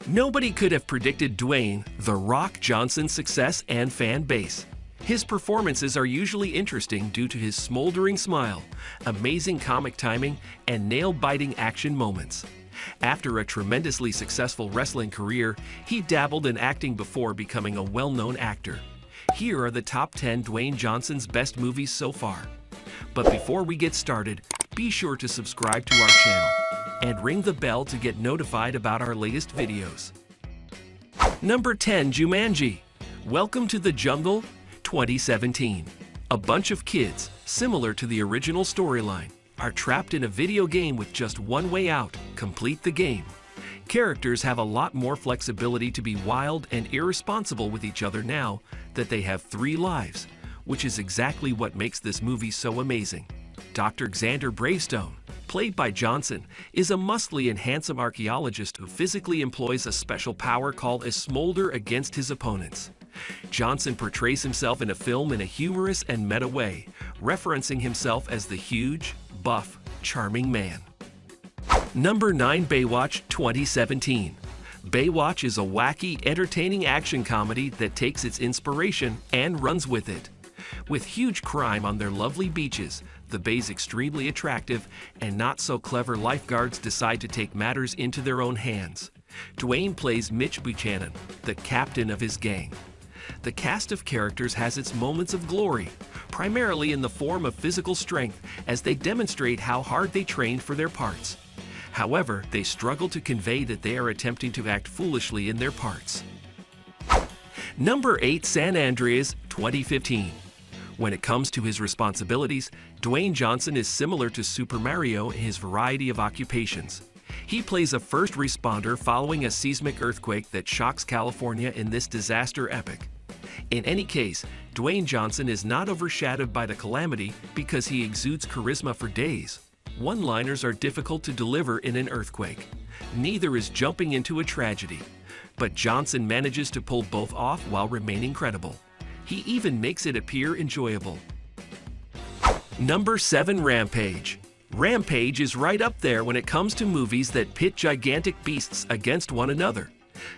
Nobody could have predicted Dwayne "The Rock" Johnson's success and fan base. His performances are usually interesting due to his smoldering smile, amazing comic timing, and nail-biting action moments. After a tremendously successful wrestling career, he dabbled in acting before becoming a well-known actor. Here are the top 10 Dwayne Johnson's best movies so far. But before we get started, be sure to subscribe to our channel and ring the bell to get notified about our latest videos. Number 10. Jumanji: Welcome to the Jungle 2017. A bunch of kids, similar to the original storyline, are trapped in a video game with just one way out: complete the game. Characters have a lot more flexibility to be wild and irresponsible with each other now that they have 3 lives, which is exactly what makes this movie so amazing. Dr. Xander Bravestone, played by Johnson, is a muscly and handsome archaeologist who physically employs a special power called a smolder against his opponents. Johnson portrays himself in a film in a humorous and meta way, referencing himself as the huge, buff, charming man. Number 9. Baywatch 2017. Baywatch is a wacky, entertaining action comedy that takes its inspiration and runs with it. With huge crime on their lovely beaches, the bay's extremely attractive and not-so-clever lifeguards decide to take matters into their own hands. Dwayne plays Mitch Buchanan, the captain of his gang. The cast of characters has its moments of glory, primarily in the form of physical strength as they demonstrate how hard they trained for their parts. However, they struggle to convey that they are attempting to act foolishly in their parts. Number 8. San Andreas 2015. When it comes to his responsibilities, Dwayne Johnson is similar to Super Mario in his variety of occupations. He plays a first responder following a seismic earthquake that shocks California in this disaster epic. In any case, Dwayne Johnson is not overshadowed by the calamity because he exudes charisma for days. One-liners are difficult to deliver in an earthquake. Neither is jumping into a tragedy. But Johnson manages to pull both off while remaining credible. He even makes it appear enjoyable. Number 7. Rampage. Rampage is right up there when it comes to movies that pit gigantic beasts against one another.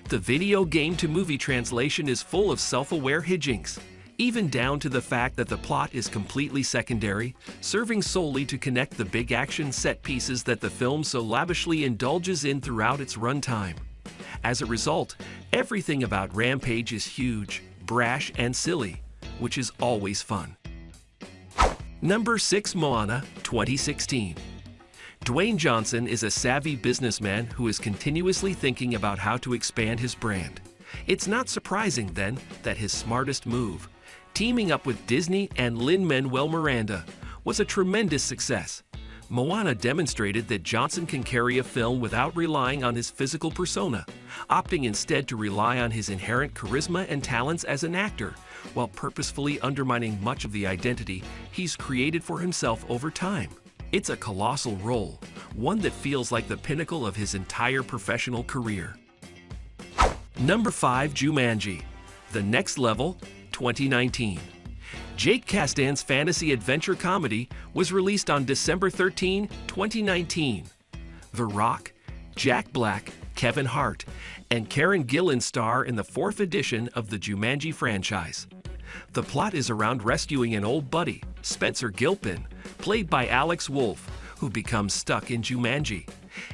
The video game to movie translation is full of self-aware hijinks, even down to the fact that the plot is completely secondary, serving solely to connect the big action set pieces that the film so lavishly indulges in throughout its runtime. As a result, everything about Rampage is huge, brash, and silly, which is always fun. Number 6. Moana 2016. Dwayne Johnson is a savvy businessman who is continuously thinking about how to expand his brand. It's not surprising, then, that his smartest move, teaming up with Disney and Lin-Manuel Miranda, was a tremendous success. Moana demonstrated that Johnson can carry a film without relying on his physical persona, opting instead to rely on his inherent charisma and talents as an actor, while purposefully undermining much of the identity he's created for himself over time. It's a colossal role, one that feels like the pinnacle of his entire professional career. Number 5. Jumanji: The Next Level 2019. Jake Kastan's fantasy adventure comedy was released on December 13, 2019. The Rock, Jack Black, Kevin Hart, and Karen Gillan star in the 4th edition of the Jumanji franchise. The plot is around rescuing an old buddy, Spencer Gilpin, played by Alex Wolff, who becomes stuck in Jumanji.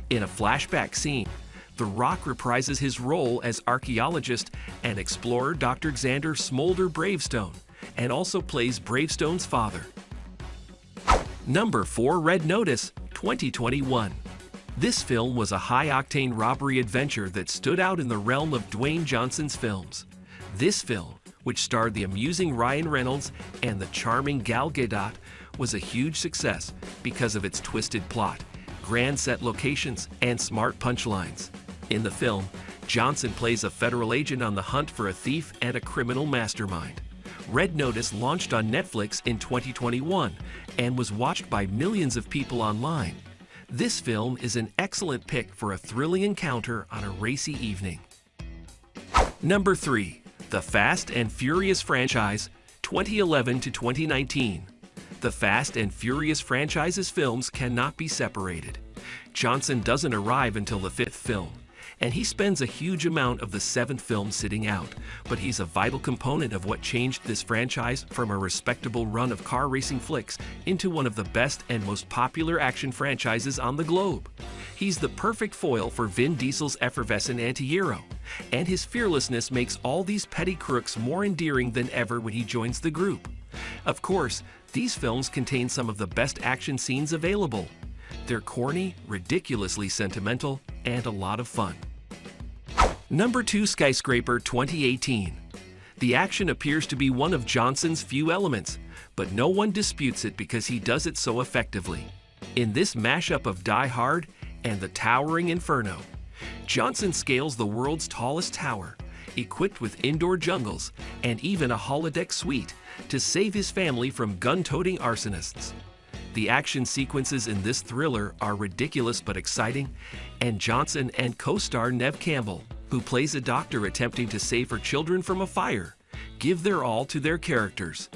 In a flashback scene, The Rock reprises his role as archaeologist and explorer Dr. Xander Smolder Bravestone, and also plays Bravestone's father. Number 4. Red Notice 2021. This film was a high-octane robbery adventure that stood out in the realm of Dwayne Johnson's films. This film, which starred the amusing Ryan Reynolds and the charming Gal Gadot, was a huge success because of its twisted plot, grand set locations, and smart punchlines. In the film, Johnson plays a federal agent on the hunt for a thief and a criminal mastermind. Red Notice launched on Netflix in 2021 and was watched by millions of people online. This film is an excellent pick for a thrilling encounter on a racy evening. Number 3. The Fast and Furious franchise 2011 to 2019. The Fast and Furious franchise's films cannot be separated. Johnson doesn't arrive until the 5th film, and he spends a huge amount of the seventh film sitting out, but he's a vital component of what changed this franchise from a respectable run of car racing flicks into one of the best and most popular action franchises on the globe. He's the perfect foil for Vin Diesel's effervescent anti-hero, and his fearlessness makes all these petty crooks more endearing than ever when he joins the group. Of course, these films contain some of the best action scenes available. They're corny, ridiculously sentimental, and a lot of fun. Number 2, Skyscraper 2018. The action appears to be one of Johnson's few elements, but no one disputes it because he does it so effectively. In this mashup of Die Hard and The Towering Inferno, Johnson scales the world's tallest tower, equipped with indoor jungles and even a holodeck suite, to save his family from gun-toting arsonists. The action sequences in this thriller are ridiculous but exciting, and Johnson and co-star Neve Campbell, who plays a doctor attempting to save her children from a fire, give their all to their characters.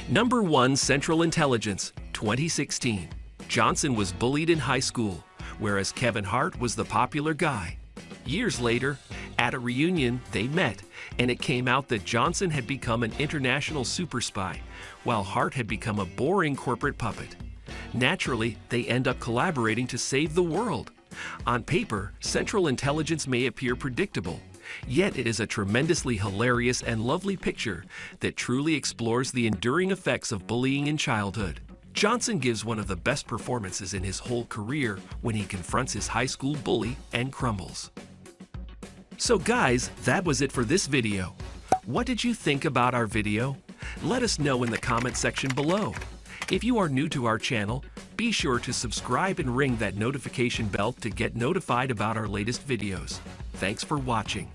Number 1, Central Intelligence 2016. Johnson was bullied in high school, whereas Kevin Hart was the popular guy. Years later, at a reunion, they met, and it came out that Johnson had become an international super spy, while Hart had become a boring corporate puppet. Naturally, they end up collaborating to save the world. On paper, Central Intelligence may appear predictable, yet it is a tremendously hilarious and lovely picture that truly explores the enduring effects of bullying in childhood. Johnson gives one of the best performances in his whole career when he confronts his high school bully and crumbles. So guys, that was it for this video. What did you think about our video? Let us know in the comment section below. If you are new to our channel, be sure to subscribe and ring that notification bell to get notified about our latest videos. Thanks for watching.